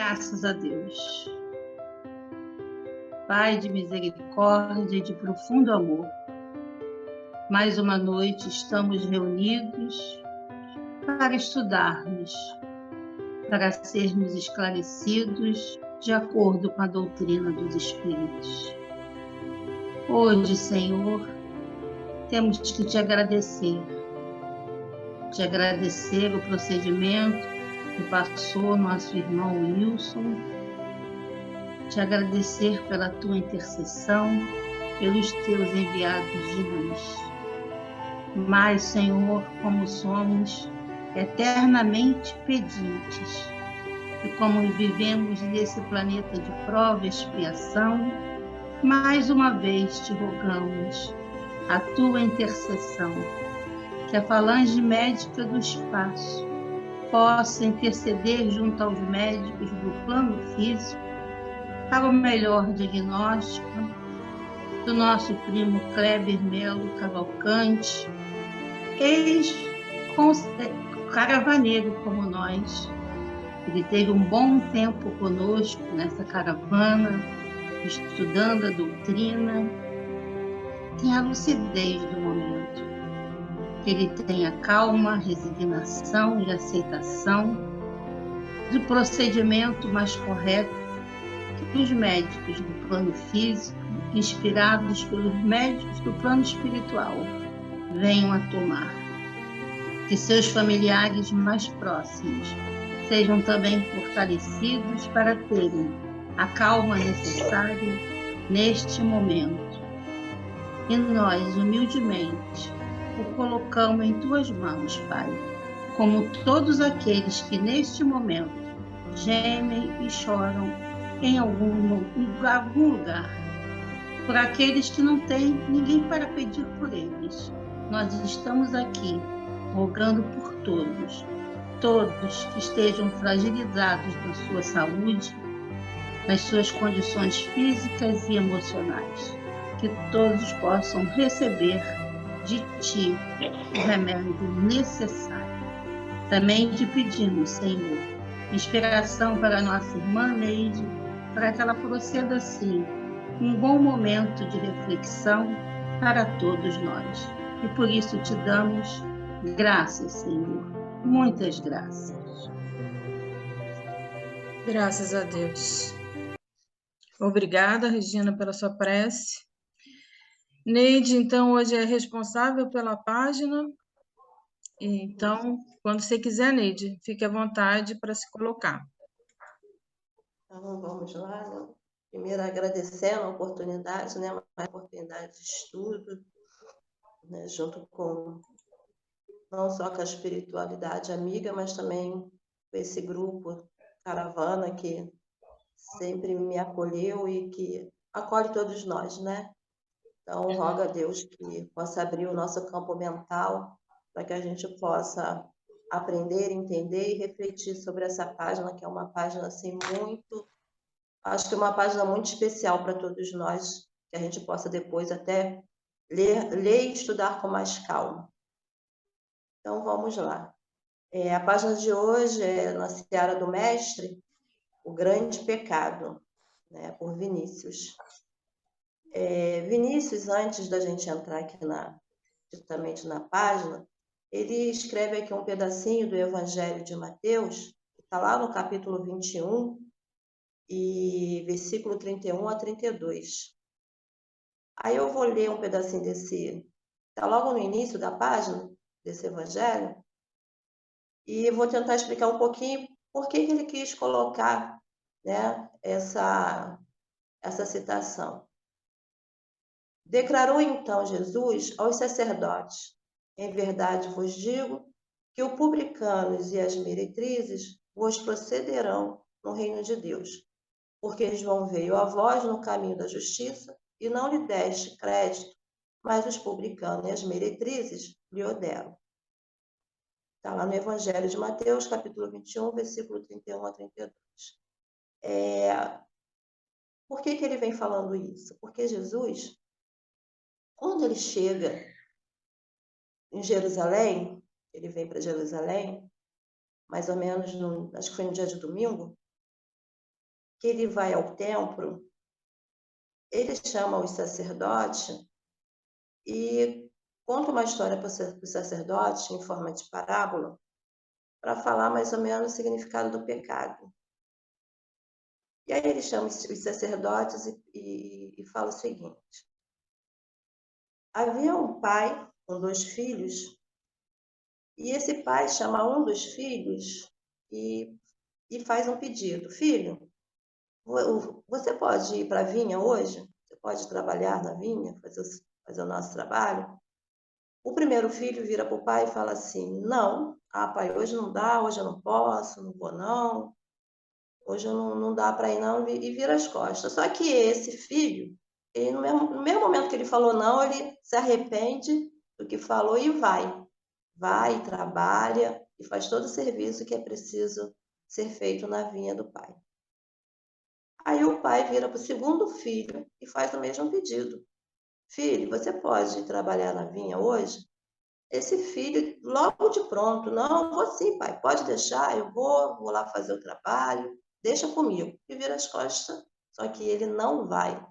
Graças a Deus. Pai de misericórdia e de profundo amor, mais uma noite estamos reunidos para estudarmos, para sermos esclarecidos de acordo com a doutrina dos Espíritos. Hoje, Senhor, temos que te agradecer o procedimento que passou nosso irmão Wilson, te agradecer pela tua intercessão, pelos teus enviados de luz. Mas, Senhor, como somos eternamente pedintes, e como vivemos nesse planeta de prova e expiação, mais uma vez te rogamos a tua intercessão, que a falange médica do espaço possa interceder junto aos médicos do plano físico para o melhor diagnóstico do nosso primo Kleber Melo Cavalcante, ex-caravaneiro como nós. Ele teve um bom tempo conosco nessa caravana, estudando a doutrina. Tenha a lucidez do momento, que ele tenha calma, resignação e aceitação do procedimento mais correto que os médicos do plano físico, inspirados pelos médicos do plano espiritual, venham a tomar. Que seus familiares mais próximos sejam também fortalecidos para terem a calma necessária neste momento. E nós, humildemente, o colocamos em tuas mãos, Pai, como todos aqueles que neste momento gemem e choram em algum lugar, por aqueles que não têm ninguém para pedir por eles. Nós estamos aqui rogando por todos que estejam fragilizados na sua saúde, nas suas condições físicas e emocionais, que todos possam receber de Ti o remédio necessário. Também te pedimos, Senhor, inspiração para a nossa irmã Neide, para que ela proceda assim, um bom momento de reflexão para todos nós. E por isso te damos graças, Senhor, muitas graças. Graças a Deus. Obrigada, Regina, pela sua prece. Neide, então, hoje é responsável pela página. Então, quando você quiser, Neide, fique à vontade para se colocar. Então, vamos lá, né? Primeiro, agradecendo a oportunidade, né? Uma oportunidade de estudo, né? Junto com, não só com a espiritualidade amiga, mas também com esse grupo Caravana, que sempre me acolheu e que acolhe todos nós, né? Então, rogo a Deus que possa abrir o nosso campo mental para que a gente possa aprender, entender e refletir sobre essa página, que é uma página assim acho que é uma página muito especial para todos nós, que a gente possa depois até ler e estudar com mais calma. Então, vamos lá. A página de hoje é na Seara do Mestre, O Grande Pecado, né, por Vinícius. Vinícius, antes da gente entrar aqui justamente na página, ele escreve aqui um pedacinho do Evangelho de Mateus, que está lá no capítulo 21, e versículo 31 a 32. Aí eu vou ler um pedacinho está logo no início da página, desse Evangelho, e vou tentar explicar um pouquinho por que ele quis colocar, né, essa citação. Declarou então Jesus aos sacerdotes: em verdade vos digo que os publicanos e as meretrizes vos precederão no reino de Deus, porque João veio a vós no caminho da justiça e não lhe deste crédito, mas os publicanos e as meretrizes lhe o deram. Está lá no Evangelho de Mateus, capítulo 21, versículo 31 a 32. Por que ele vem falando isso? Porque Jesus, quando ele chega em Jerusalém, ele vem para Jerusalém, mais ou menos, acho que foi no dia de domingo, que ele vai ao templo, ele chama os sacerdotes e conta uma história para os sacerdotes em forma de parábola, para falar mais ou menos o significado do pecado. E aí ele chama os sacerdotes e fala o seguinte: havia um pai com 2 filhos, e esse pai chama um dos filhos e faz um pedido: filho, você pode ir para a vinha hoje? Você pode trabalhar na vinha, fazer o nosso trabalho? O primeiro filho vira para o pai e fala assim: não, pai, hoje não dá, hoje eu não posso, não vou não, hoje não dá para ir não, e vira as costas. Só que esse filho, ele, no mesmo momento que ele falou não, ele se arrepende do que falou e vai, trabalha e faz todo o serviço que é preciso ser feito na vinha do pai. Aí o pai vira para o segundo filho e faz o mesmo pedido: filho, você pode trabalhar na vinha hoje? Esse filho, logo de pronto: não, vou sim, pai, pode deixar, eu vou lá fazer o trabalho, deixa comigo. E vira as costas, só que ele não vai.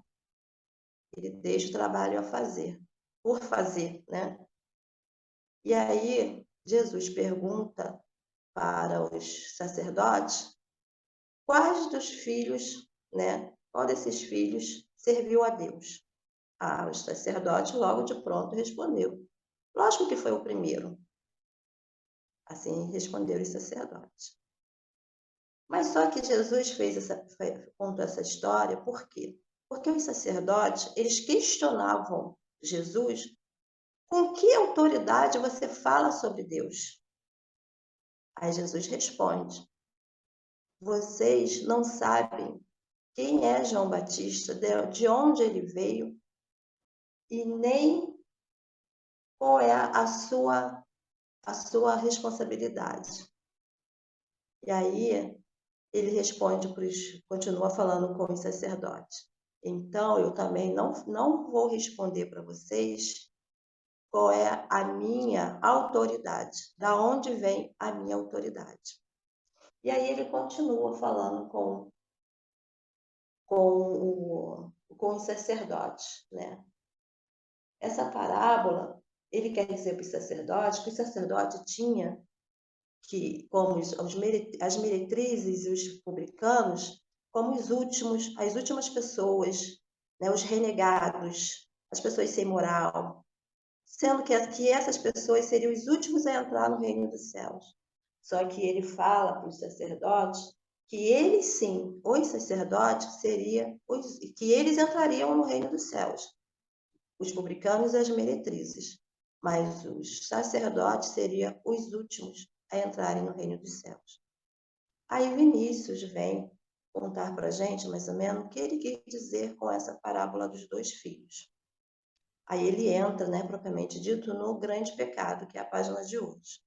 Ele deixa o trabalho a fazer, por fazer, né? E aí Jesus pergunta para os sacerdotes quais dos filhos, né? Qual desses filhos serviu a Deus? O sacerdote logo de pronto respondeu: lógico que foi o primeiro. Assim responderam os sacerdotes. Mas só que Jesus contou essa história, por quê? Porque os sacerdotes, eles questionavam Jesus: com que autoridade você fala sobre Deus? Aí Jesus responde: vocês não sabem quem é João Batista, de onde ele veio, e nem qual é a sua responsabilidade. E aí ele responde, continua falando com os sacerdotes: então eu também não vou responder para vocês qual é a minha autoridade, da onde vem a minha autoridade. E aí ele continua falando com os sacerdotes, né? Essa parábola, ele quer dizer para os sacerdotes que o sacerdote tinha que, como as meretrizes e os publicanos, como as últimas pessoas, né, os renegados, as pessoas sem moral, sendo que essas pessoas seriam os últimos a entrar no reino dos céus. Só que ele fala para os sacerdotes que eles sim, os sacerdotes, que eles entrariam no reino dos céus, os publicanos e as meretrizes, mas os sacerdotes seriam os últimos a entrarem no reino dos céus. Aí Vinícius vem contar para a gente, mais ou menos, o que ele quis dizer com essa parábola dos 2 filhos. Aí ele entra, né, propriamente dito, no grande pecado, que é a página de hoje.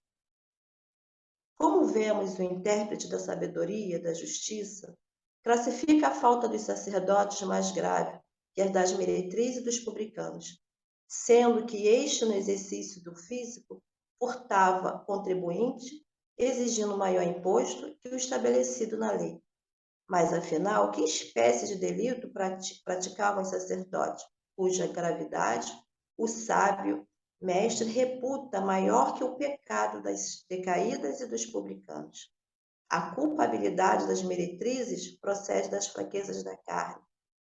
Como vemos, o intérprete da sabedoria, da justiça, classifica a falta dos sacerdotes mais grave, que é das meretrizes e dos publicanos, sendo que este, no exercício do físico, furtava contribuinte, exigindo maior imposto que o estabelecido na lei. Mas, afinal, que espécie de delito praticavam os sacerdotes, cuja gravidade o sábio mestre reputa maior que o pecado das decaídas e dos publicanos? A culpabilidade das meretrizes procede das fraquezas da carne.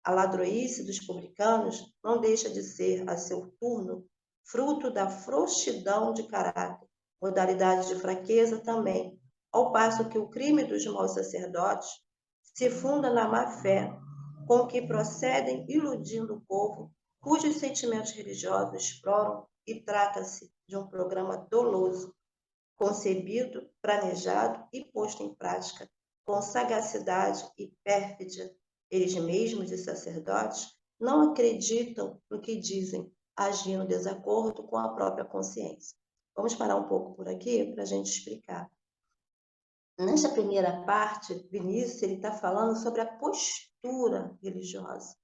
A ladroice dos publicanos não deixa de ser, a seu turno, fruto da frouxidão de caráter, modalidade de fraqueza também, ao passo que o crime dos maus sacerdotes se funda na má-fé, com que procedem iludindo o povo, cujos sentimentos religiosos exploram, e trata-se de um programa doloso, concebido, planejado e posto em prática, com sagacidade e pérfidia. Eles mesmos, os sacerdotes, não acreditam no que dizem, agindo em desacordo com a própria consciência. Vamos parar um pouco por aqui para a gente explicar. Nesta primeira parte, Vinícius está falando sobre a postura religiosa,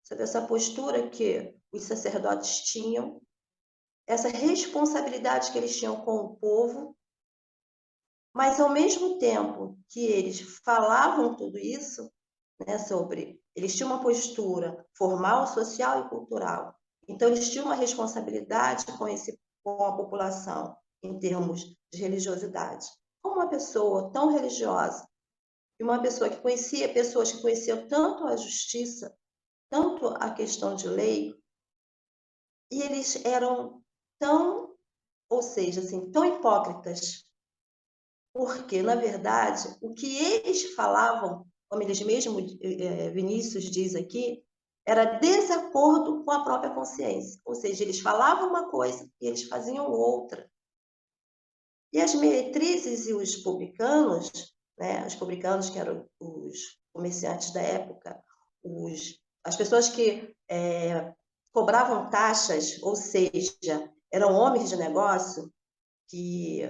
sobre essa postura que os sacerdotes tinham, essa responsabilidade que eles tinham com o povo, Mas, ao mesmo tempo que eles falavam tudo isso, né, eles tinham uma postura formal, social e cultural. Então, eles tinham uma responsabilidade com a população, em termos de religiosidade. Como uma pessoa tão religiosa, e uma pessoa que conhecia pessoas que conheciam tanto a justiça, tanto a questão de lei, e eles eram tão, ou seja, assim, tão hipócritas, porque, na verdade, o que eles falavam, como eles mesmos, Vinícius diz aqui, era desacordo com a própria consciência. Ou seja, eles falavam uma coisa e eles faziam outra. E as meretrizes e os publicanos, né, os publicanos que eram os comerciantes da época, as pessoas que cobravam taxas, ou seja, eram homens de negócio que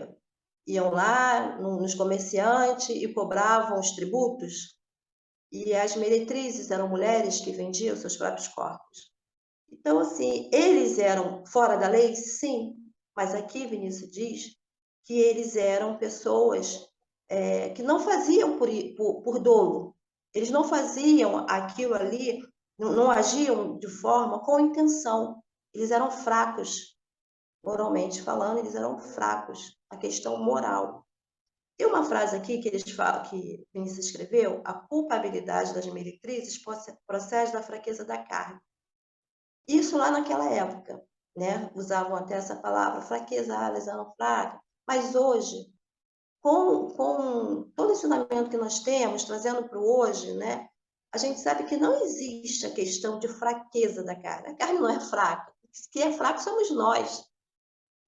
iam lá nos comerciantes e cobravam os tributos, e as meretrizes eram mulheres que vendiam seus próprios corpos. Então, assim, eles eram fora da lei? Sim, mas aqui Vinícius diz que eles eram pessoas que não faziam por dolo, eles não faziam aquilo ali, não agiam de forma com intenção, eles eram fracos, moralmente falando, eles eram fracos, a questão moral. Tem uma frase aqui que eles falam, que Vinícius escreveu: a culpabilidade das meretrizes procede da fraqueza da carne. Isso lá naquela época, né? Usavam até essa palavra, fraqueza, elas eram fracas. Mas hoje, com todo o ensinamento que nós temos, trazendo para o hoje, né? A gente sabe que não existe a questão de fraqueza da carne. A carne não é fraca. Quem é fraco somos nós.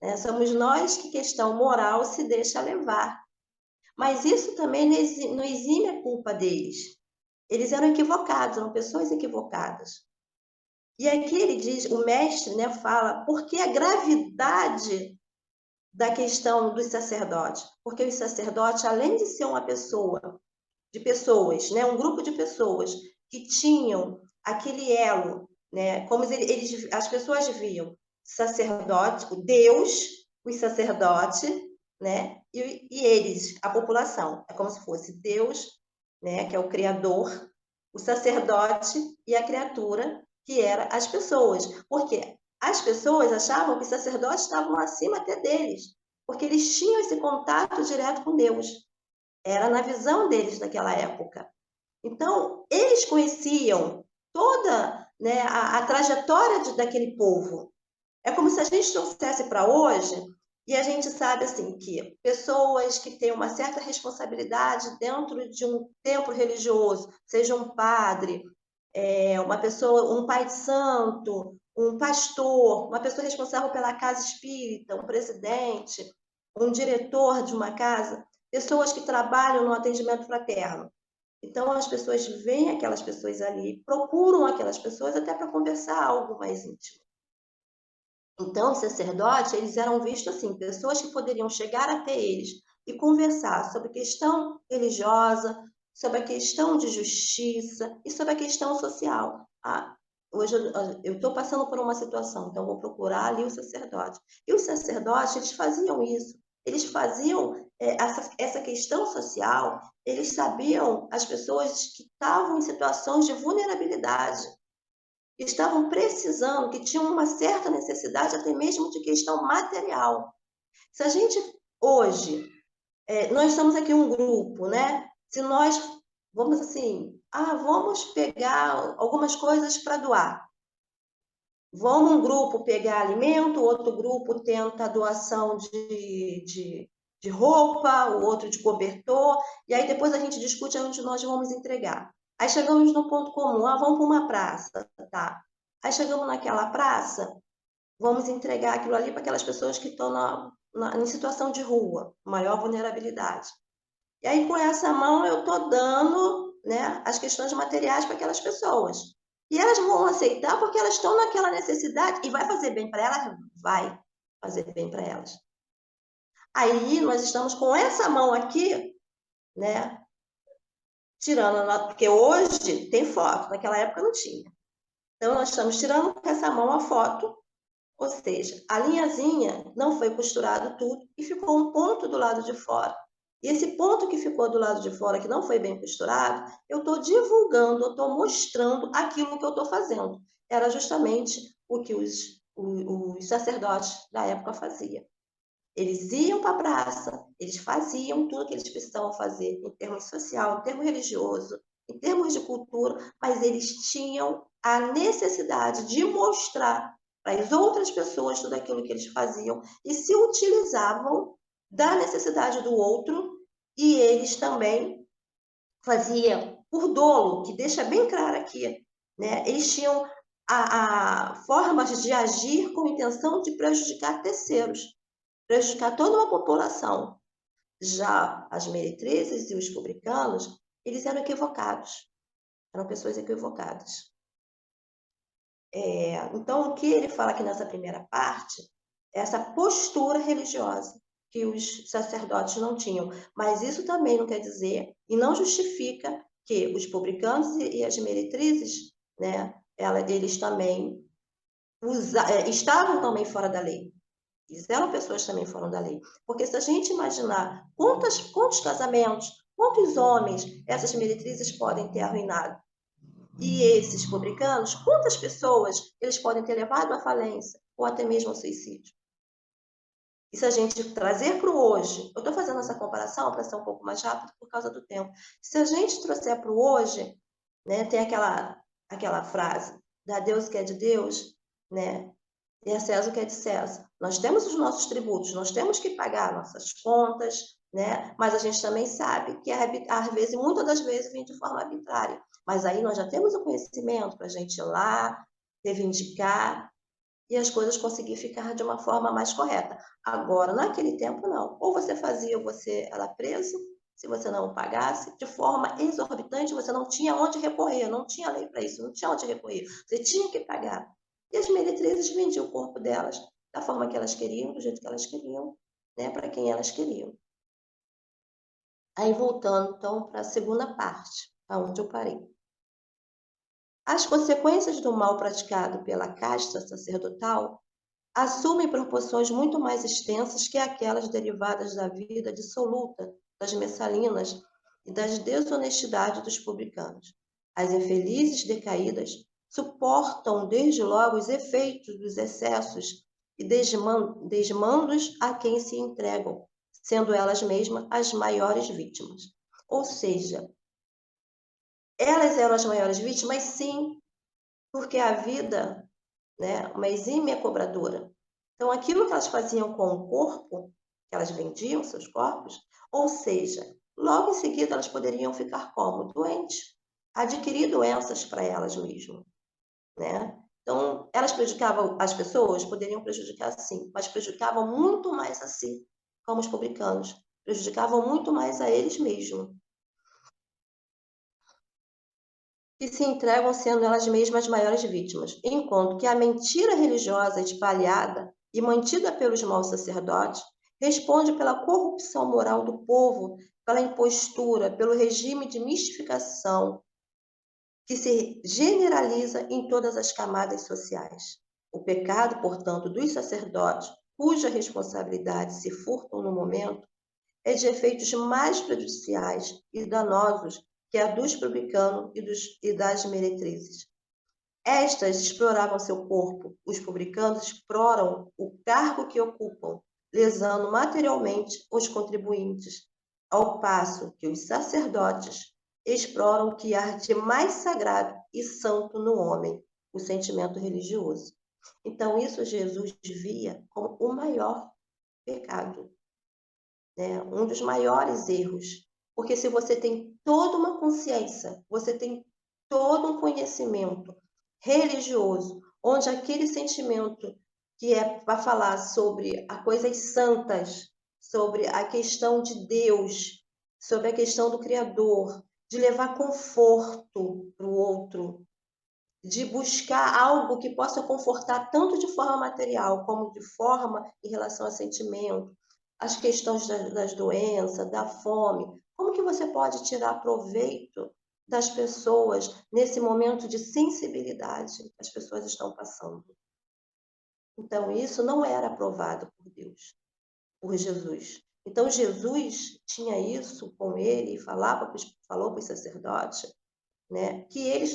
Né? Somos nós que, questão moral, se deixa levar. Mas isso também não exime a culpa deles. Eles eram equivocados, eram pessoas equivocadas. E aqui ele diz, o mestre, né, fala, por que a gravidade da questão dos sacerdotes? Porque os sacerdotes, além de ser uma pessoa, de pessoas, né, um grupo de pessoas que tinham aquele elo, né, como as pessoas viam sacerdote, o Deus, os sacerdotes, né, e eles, a população. É como se fosse Deus, né, que é o Criador, o sacerdote e a criatura, que eram as pessoas. Porque as pessoas achavam que os sacerdotes estavam acima até deles, porque eles tinham esse contato direto com Deus. Era na visão deles naquela época. Então, eles conheciam toda, né, a trajetória daquele povo. É como se a gente trouxesse para hoje, e a gente sabe assim que pessoas que têm uma certa responsabilidade dentro de um templo religioso, seja um padre, uma pessoa, um pai de santo, um pastor, uma pessoa responsável pela casa espírita, um presidente, um diretor de uma casa, pessoas que trabalham no atendimento fraterno. Então, as pessoas veem aquelas pessoas ali, procuram aquelas pessoas até para conversar algo mais íntimo. Então, os sacerdotes, eles eram vistos assim, pessoas que poderiam chegar até eles e conversar sobre questão religiosa, sobre a questão de justiça e sobre a questão social. Hoje eu estou passando por uma situação, então vou procurar ali o sacerdote. E os sacerdotes, eles faziam isso. Eles faziam essa questão social, eles sabiam as pessoas que estavam em situações de vulnerabilidade, que estavam precisando, que tinham uma certa necessidade até mesmo de questão material. Se a gente, hoje, nós estamos aqui um grupo, né? Se nós, vamos assim, vamos pegar algumas coisas para doar. Vamos um grupo pegar alimento, outro grupo tenta a doação de roupa, o outro de cobertor, e aí depois a gente discute onde nós vamos entregar. Aí chegamos no ponto comum, vamos para uma praça, tá? Aí chegamos naquela praça, vamos entregar aquilo ali para aquelas pessoas que estão em situação de rua, maior vulnerabilidade. E aí com essa mão eu estou dando, né, as questões materiais para aquelas pessoas. E elas vão aceitar porque elas estão naquela necessidade e vai fazer bem para elas? Vai fazer bem para elas. Aí nós estamos com essa mão aqui, né, tirando, porque hoje tem foto, naquela época não tinha. Então nós estamos tirando com essa mão a foto, ou seja, a linhazinha não foi costurado tudo e ficou um ponto do lado de fora. E esse ponto que ficou do lado de fora, que não foi bem costurado, eu estou divulgando, eu estou mostrando aquilo que eu estou fazendo. Era justamente o que os sacerdotes da época faziam. Eles iam para a praça, eles faziam tudo o que eles precisavam fazer em termos social, em termos religioso, em termos de cultura, mas eles tinham a necessidade de mostrar para as outras pessoas tudo aquilo que eles faziam e se utilizavam da necessidade do outro, e eles também faziam por dolo, que deixa bem claro aqui, né? Eles tinham formas de agir com intenção de prejudicar terceiros, prejudicar toda uma população. Já as meretrizes e os publicanos, eles eram equivocados, eram pessoas equivocadas. Então, o que ele fala aqui nessa primeira parte é essa postura religiosa que os sacerdotes não tinham. Mas isso também não quer dizer e não justifica que os publicanos e as meretrizes, né, eles também estavam também fora da lei. Eles eram pessoas também fora da lei. Porque se a gente imaginar quantos casamentos, quantos homens essas meretrizes podem ter arruinado, e esses publicanos, quantas pessoas eles podem ter levado à falência ou até mesmo ao suicídio? E se a gente trazer para o hoje, eu estou fazendo essa comparação para ser um pouco mais rápido por causa do tempo. Se a gente trouxer para o hoje, né, tem aquela frase, dá a Deus o que é de Deus, né, e a César o que é de César. Nós temos os nossos tributos, nós temos que pagar nossas contas, né, mas a gente também sabe que às vezes, muitas das vezes, vem de forma arbitrária. Mas aí nós já temos o conhecimento para a gente ir lá, reivindicar, e as coisas conseguir ficar de uma forma mais correta. Agora, naquele tempo, não. Ou você fazia, ou você era preso, se você não pagasse, de forma exorbitante, você não tinha onde recorrer, não tinha lei para isso, não tinha onde recorrer, você tinha que pagar. E as meretrizes vendiam o corpo delas da forma que elas queriam, do jeito que elas queriam, né, para quem elas queriam. Aí, voltando, então, para a segunda parte, aonde eu parei. As consequências do mal praticado pela casta sacerdotal assumem proporções muito mais extensas que aquelas derivadas da vida dissoluta das messalinas e das desonestidades dos publicanos. As infelizes decaídas suportam desde logo os efeitos dos excessos e desmandos a quem se entregam, sendo elas mesmas as maiores vítimas. Ou seja, elas eram as maiores vítimas, sim, porque a vida, né, uma exímia cobradora. Então, aquilo que elas faziam com o corpo, que elas vendiam seus corpos, ou seja, logo em seguida elas poderiam ficar como? Doentes, adquirir doenças para elas mesmas, né? Então, elas prejudicavam as pessoas? Poderiam prejudicar sim, mas prejudicavam muito mais a si, como os publicanos. Prejudicavam muito mais a eles mesmos. Que se entregam sendo elas mesmas as maiores vítimas, enquanto que a mentira religiosa espalhada e mantida pelos maus sacerdotes responde pela corrupção moral do povo, pela impostura, pelo regime de mistificação que se generaliza em todas as camadas sociais. O pecado, portanto, dos sacerdotes, cuja responsabilidade se furtam no momento, é de efeitos mais prejudiciais e danosos que a dos publicanos e das meretrizes. Estas exploravam seu corpo, os publicanos exploram o cargo que ocupam, lesando materialmente os contribuintes, ao passo que os sacerdotes exploram o que há de mais sagrado e santo no homem, o sentimento religioso. Então, isso Jesus via como o maior pecado, né? Um dos maiores erros. Porque se você tem toda uma consciência, você tem todo um conhecimento religioso, onde aquele sentimento que é para falar sobre as coisas santas, sobre a questão de Deus, sobre a questão do Criador, de levar conforto para o outro, de buscar algo que possa confortar tanto de forma material como de forma em relação a sentimento, as questões das doenças, da fome. Como que você pode tirar proveito das pessoas nesse momento de sensibilidade que as pessoas estão passando? Então, isso não era aprovado por Deus, por Jesus. Então, Jesus tinha isso com ele e falou para os sacerdotes, né, que eles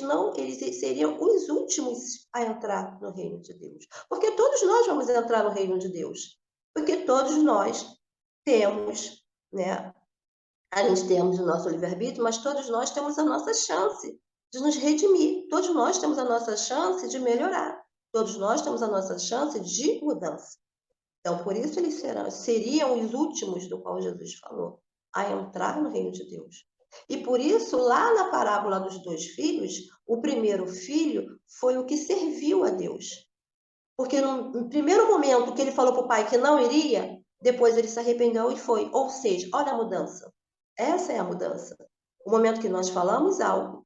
seriam os últimos a entrar no reino de Deus. Porque todos nós vamos entrar no reino de Deus. Porque todos nós temos, né, a gente temos o nosso livre-arbítrio, mas todos nós temos a nossa chance de nos redimir. Todos nós temos a nossa chance de melhorar. Todos nós temos a nossa chance de mudança. Então, por isso eles seriam os últimos do qual Jesus falou, a entrar no reino de Deus. E por isso, lá na parábola dos 2 filhos, o primeiro filho foi o que serviu a Deus. Porque no primeiro momento que ele falou para o pai que não iria, depois ele se arrependeu e foi. Ou seja, olha a mudança. Essa é a mudança. O momento que nós falamos algo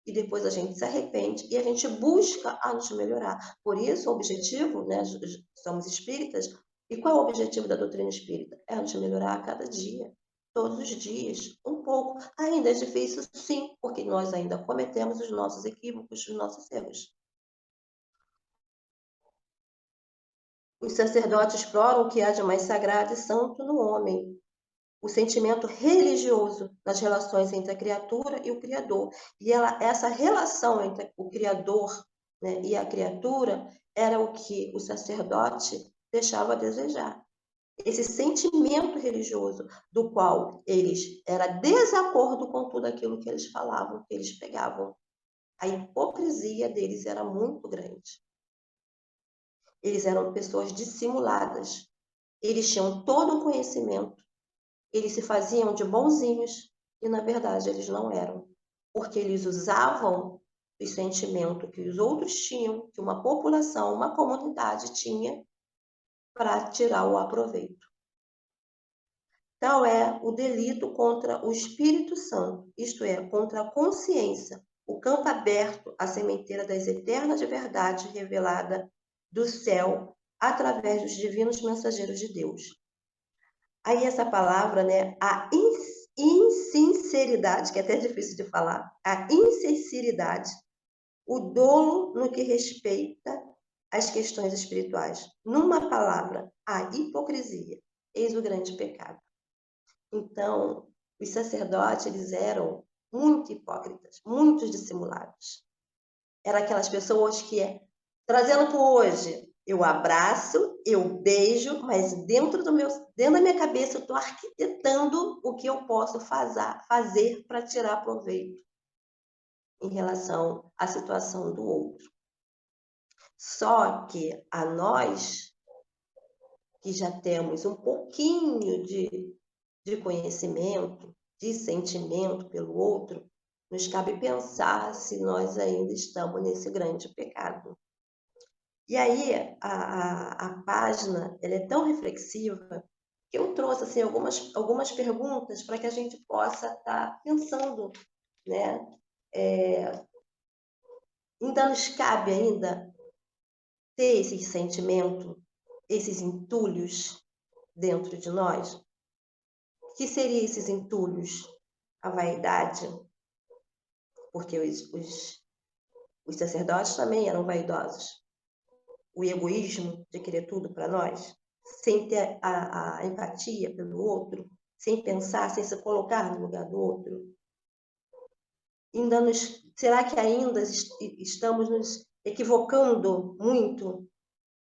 e depois a gente se arrepende e a gente busca a nos melhorar. Por isso, o objetivo, né, somos espíritas, e qual é o objetivo da doutrina espírita? É nos melhorar a cada dia, todos os dias, um pouco. Ainda é difícil, sim, porque nós ainda cometemos os nossos equívocos, os nossos erros. Os sacerdotes exploram o que há de mais sagrado e santo no homem, o sentimento religioso nas relações entre a criatura e o Criador. E essa relação entre o Criador, né, e a criatura era o que o sacerdote deixava a desejar. Esse sentimento religioso, do qual eles era desacordo com tudo aquilo que eles falavam, que eles pregavam. A hipocrisia deles era muito grande. Eles eram pessoas dissimuladas. Eles tinham todo o conhecimento. Eles se faziam de bonzinhos e, na verdade, eles não eram. Porque eles usavam o sentimento que os outros tinham, que uma população, uma comunidade tinha, para tirar o aproveito. Tal é o delito contra o Espírito Santo, isto é, contra a consciência, o campo aberto à sementeira das eternas verdades revelada do céu através dos divinos mensageiros de Deus. Aí essa palavra, né, a insinceridade, que é até difícil de falar, a insinceridade, o dolo no que respeita às questões espirituais. Numa palavra, a hipocrisia, eis o grande pecado. Então, os sacerdotes, eles eram muito hipócritas, muito dissimulados. Eram aquelas pessoas que, trazendo para hoje, eu abraço, eu beijo, mas dentro da minha cabeça eu estou arquitetando o que eu posso fazer para tirar proveito em relação à situação do outro. Só que a nós, que já temos um pouquinho de conhecimento, de sentimento pelo outro, nos cabe pensar se nós ainda estamos nesse grande pecado. E aí, a página, ela é tão reflexiva que eu trouxe assim, algumas perguntas para que a gente possa estar pensando, né? Ainda nos cabe ainda ter esse sentimento, esses entulhos dentro de nós? O que seriam esses entulhos? A vaidade, porque os sacerdotes também eram vaidosos. O egoísmo de querer tudo para nós, sem ter a empatia pelo outro, sem pensar, sem se colocar no lugar do outro. Será que ainda estamos nos equivocando muito?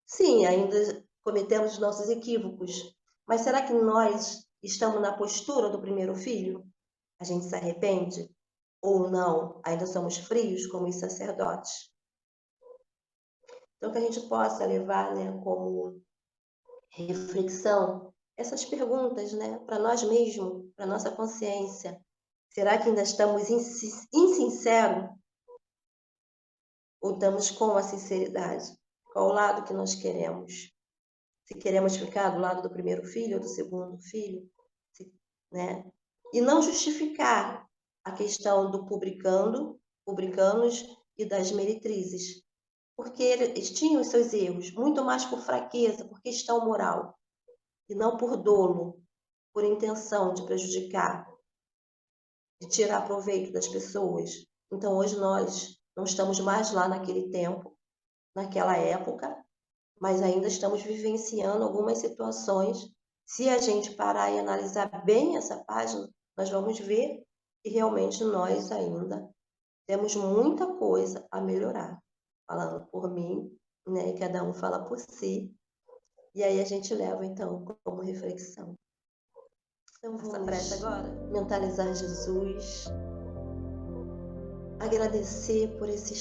Sim, ainda cometemos os nossos equívocos, mas será que nós estamos na postura do primeiro filho? A gente se arrepende? Ou não? Ainda somos frios como os sacerdotes? Então, que a gente possa levar, né, como reflexão essas perguntas, né, para nós mesmos, para nossa consciência. Será que ainda estamos insinceros? Ou estamos com a sinceridade? Qual o lado que nós queremos? Se queremos ficar do lado do primeiro filho ou do segundo filho, né? E não justificar a questão do publicanos e das meretrizes, porque eles tinham os seus erros, muito mais por fraqueza, por questão moral, e não por dolo, por intenção de prejudicar, de tirar proveito das pessoas. Então, hoje nós não estamos mais lá naquele tempo, naquela época, mas ainda estamos vivenciando algumas situações Se a gente parar e analisar bem essa página, nós vamos ver que realmente nós ainda temos muita coisa a melhorar. Falando por mim, né? E cada um fala por si. E aí a gente leva, então, como reflexão. Então, vamos prece agora mentalizar Jesus, agradecer por esse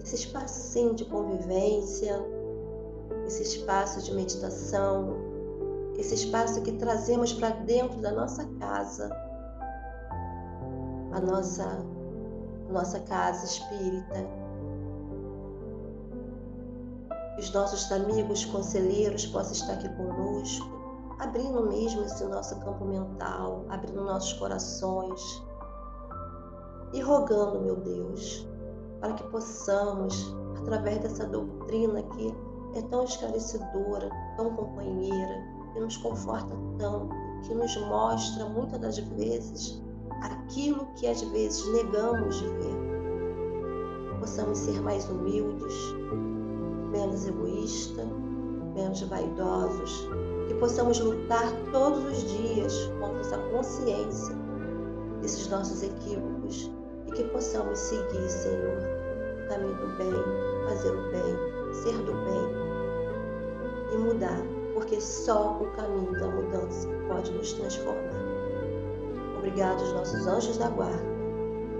espacinho de convivência, esse espaço de meditação, esse espaço que trazemos para dentro da nossa casa, a nossa casa espírita. Que os nossos amigos conselheiros possam estar aqui conosco, abrindo mesmo esse nosso campo mental, abrindo nossos corações e rogando, meu Deus, para que possamos, através dessa doutrina que é tão esclarecedora, tão companheira, que nos conforta tanto, que nos mostra muitas das vezes aquilo que às vezes negamos de ver. Possamos ser mais humildes, menos egoístas, menos vaidosos, que possamos lutar todos os dias contra essa consciência desses nossos equívocos e que possamos seguir, Senhor, o caminho do bem, fazer o bem, ser do bem e mudar, porque só o caminho da mudança pode nos transformar. Obrigado aos nossos anjos da guarda,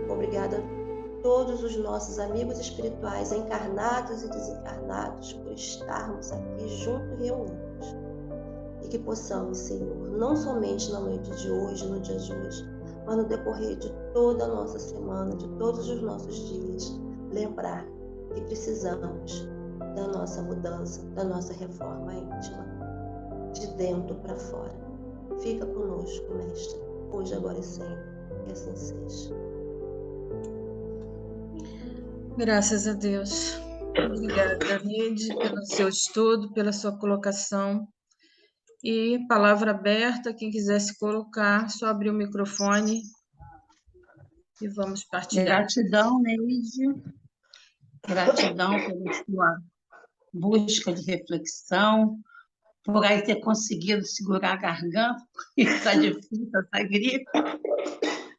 obrigada a todos os nossos amigos espirituais, encarnados e desencarnados, por estarmos aqui juntos e reunidos. E que possamos, Senhor, não somente na noite de hoje, no dia de hoje, mas no decorrer de toda a nossa semana, de todos os nossos dias, lembrar que precisamos da nossa mudança, da nossa reforma íntima, de dentro para fora. Fica conosco, Mestre, hoje, agora e sempre, que assim seja. Graças a Deus. Obrigada, Neide, pelo seu estudo, pela sua colocação. E palavra aberta, quem quiser se colocar, só abrir o microfone e vamos partilhar. Gratidão, Neide. Gratidão pela sua busca de reflexão, por aí ter conseguido segurar a garganta, porque está difícil essa gripe.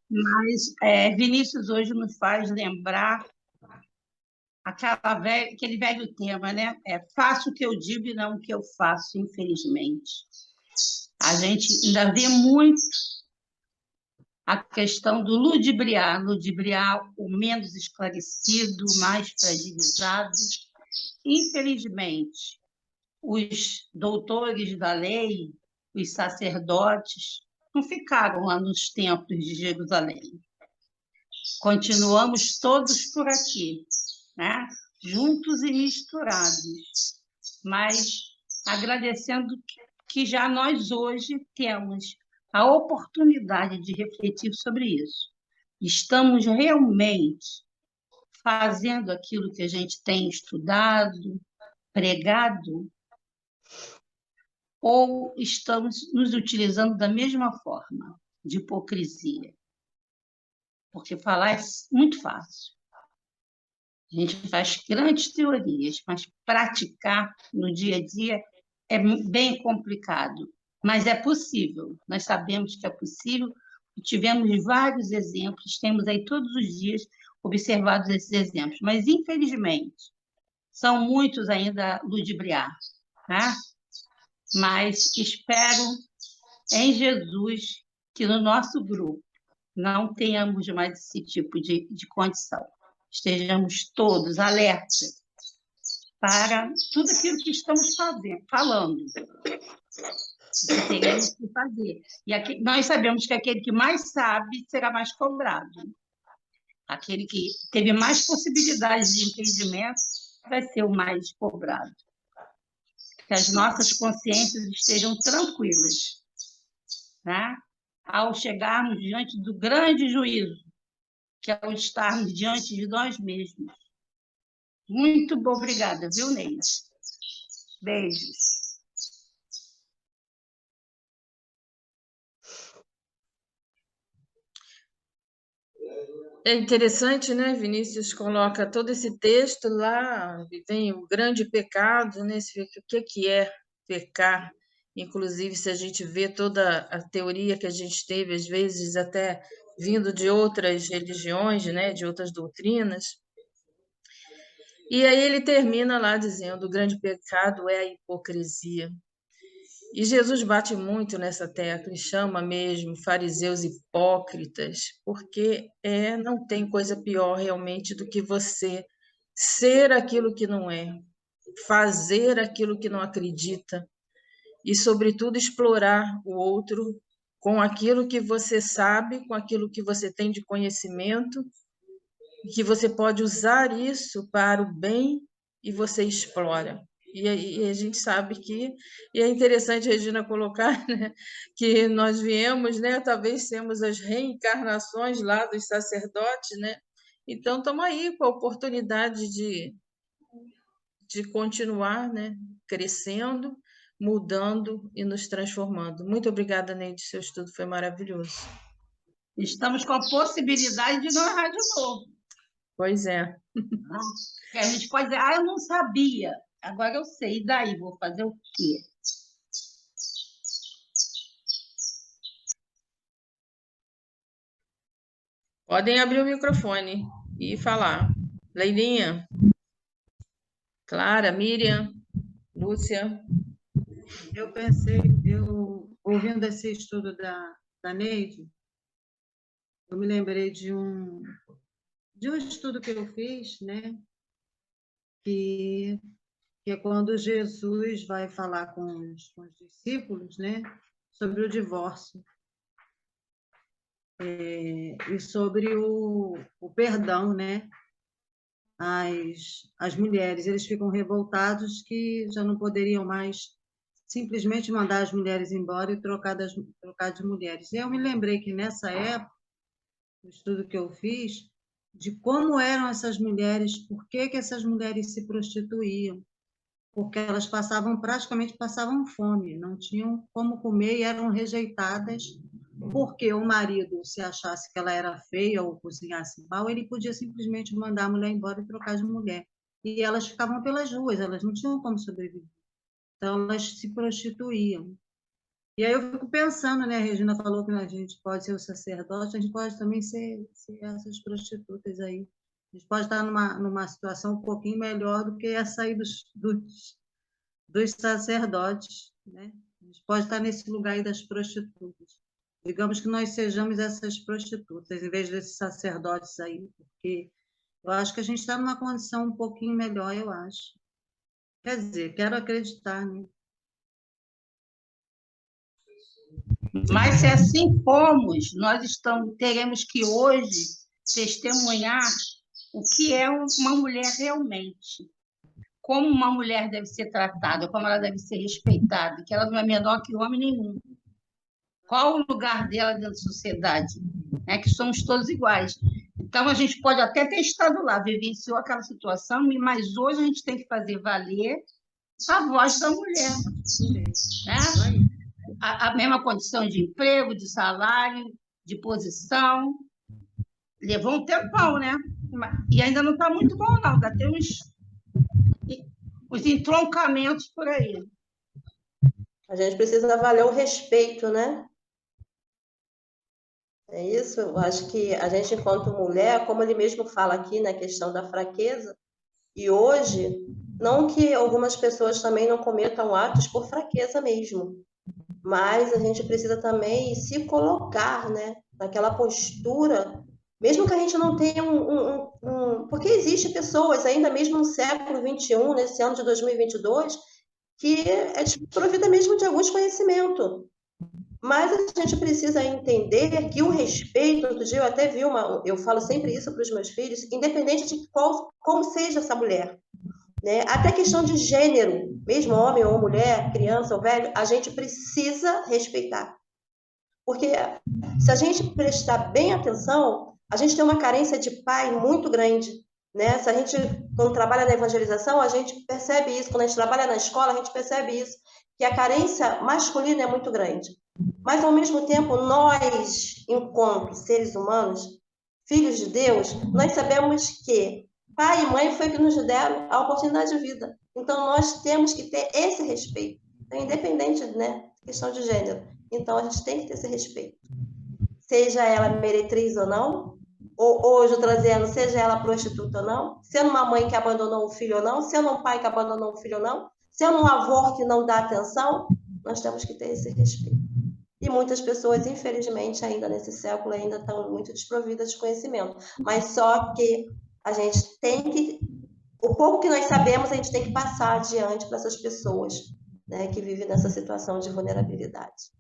Mas Vinícius hoje nos faz lembrar aquele velho tema, né? Faço o que eu digo e não o que eu faço, infelizmente. A gente ainda vê muito a questão do ludibriar o menos esclarecido, o mais fragilizado. Infelizmente, os doutores da lei, os sacerdotes, não ficaram lá nos templos de Jerusalém. Continuamos todos por aqui, né? Juntos e misturados, mas agradecendo que já nós hoje temos a oportunidade de refletir sobre isso. Estamos realmente fazendo aquilo que a gente tem estudado, pregado, ou estamos nos utilizando da mesma forma, de hipocrisia? Porque falar é muito fácil. A gente faz grandes teorias, mas praticar no dia a dia é bem complicado. Mas é possível, nós sabemos que é possível, e tivemos vários exemplos, temos aí todos os dias observados esses exemplos, mas, infelizmente, são muitos ainda ludibriados, né? Mas espero em Jesus que no nosso grupo não tenhamos mais esse tipo de condição. Estejamos todos alertas para tudo aquilo que estamos falando, que teremos que fazer. E aqui, nós sabemos que aquele que mais sabe será mais cobrado. Aquele que teve mais possibilidades de entendimento vai ser o mais cobrado. Que as nossas consciências estejam tranquilas, né? Ao chegarmos diante do grande juízo, que é o estarmos diante de nós mesmos. Muito obrigada, viu, Neide? Beijos. É interessante, né? Vinícius coloca todo esse texto lá, e tem o grande pecado, né? O que é pecar. Inclusive, se a gente vê toda a teoria que a gente teve, às vezes até vindo de outras religiões, né, de outras doutrinas. E aí ele termina lá dizendo: o grande pecado é a hipocrisia. E Jesus bate muito nessa tecla e chama mesmo fariseus hipócritas, porque não tem coisa pior realmente do que você ser aquilo que não é, fazer aquilo que não acredita e, sobretudo, explorar o outro com aquilo que você sabe, com aquilo que você tem de conhecimento, e que você pode usar isso para o bem e você explora. E a gente sabe que, e é interessante, Regina, colocar, né, que nós viemos, né, talvez sermos as reencarnações lá dos sacerdotes, né? Então, estamos aí com a oportunidade de continuar, né, crescendo, mudando e nos transformando. Muito obrigada, Neide, seu estudo foi maravilhoso. Estamos com a possibilidade de não errar de novo. Pois é. A gente pode dizer, eu não sabia, agora eu sei, e daí vou fazer o quê? Podem abrir o microfone e falar. Leilinha, Clara, Miriam, Lúcia. Eu pensei, ouvindo esse estudo da Neide, eu me lembrei de um estudo que eu fiz, né? Que é quando Jesus vai falar com os discípulos, né? Sobre o divórcio. E sobre o perdão, né? As mulheres, eles ficam revoltados que já não poderiam mais simplesmente mandar as mulheres embora e trocar de mulheres. E eu me lembrei que nessa época, no estudo que eu fiz, de como eram essas mulheres, por que essas mulheres se prostituíam, porque elas praticamente passavam fome, não tinham como comer e eram rejeitadas, porque o marido, se achasse que ela era feia ou cozinhasse mal, ele podia simplesmente mandar a mulher embora e trocar de mulher. E elas ficavam pelas ruas, elas não tinham como sobreviver. Então, elas se prostituíam. E aí eu fico pensando, né? A Regina falou que a gente pode ser o sacerdote, a gente pode também ser essas prostitutas aí. A gente pode estar numa situação um pouquinho melhor do que essa aí dos sacerdotes, né? A gente pode estar nesse lugar aí das prostitutas. Digamos que nós sejamos essas prostitutas, em vez desses sacerdotes aí, porque eu acho que a gente está numa condição um pouquinho melhor, eu acho. Quer dizer, quero acreditar, né? Mas se assim formos, nós teremos que hoje testemunhar o que é uma mulher realmente. Como uma mulher deve ser tratada, como ela deve ser respeitada, que ela não é menor que homem nenhum. Qual o lugar dela dentro da sociedade? Que somos todos iguais. Então, a gente pode até ter estado lá, vivenciou aquela situação, mas hoje a gente tem que fazer valer a voz da mulher. Né? A mesma condição de emprego, de salário, de posição. Levou um tempão, né? E ainda não está muito bom, não. Ainda tem os entroncamentos por aí. A gente precisa valer o respeito, né? É isso, eu acho que a gente, enquanto mulher, como ele mesmo fala aqui na questão da fraqueza, e hoje, não que algumas pessoas também não cometam atos por fraqueza mesmo, mas a gente precisa também se colocar, né, naquela postura, mesmo que a gente não tenha porque existem pessoas, ainda mesmo no século XXI, nesse ano de 2022, que é desprovida mesmo de alguns conhecimentos. Mas a gente precisa entender que o respeito, outro dia eu até vi eu falo sempre isso para os meus filhos, independente de como seja essa mulher, né? Até questão de gênero, mesmo homem ou mulher, criança ou velho, a gente precisa respeitar. Porque se a gente prestar bem atenção, a gente tem uma carência de pai muito grande, né? Se a gente, quando trabalha na evangelização, a gente percebe isso, quando a gente trabalha na escola, a gente percebe isso, que a carência masculina é muito grande. Mas, ao mesmo tempo, nós, enquanto seres humanos, filhos de Deus, nós sabemos que pai e mãe foi que nos deram a oportunidade de vida. Então, nós temos que ter esse respeito. Então, independente, né, questão de gênero. Então, a gente tem que ter esse respeito. Seja ela meretriz ou não, ou hoje trazendo, seja ela prostituta ou não, sendo uma mãe que abandonou um filho ou não, sendo um pai que abandonou um filho ou não, sendo um avô que não dá atenção, nós temos que ter esse respeito. E muitas pessoas, infelizmente, ainda nesse século, ainda estão muito desprovidas de conhecimento. Mas só que a gente tem que... O pouco que nós sabemos, a gente tem que passar adiante para essas pessoas, né, que vivem nessa situação de vulnerabilidade.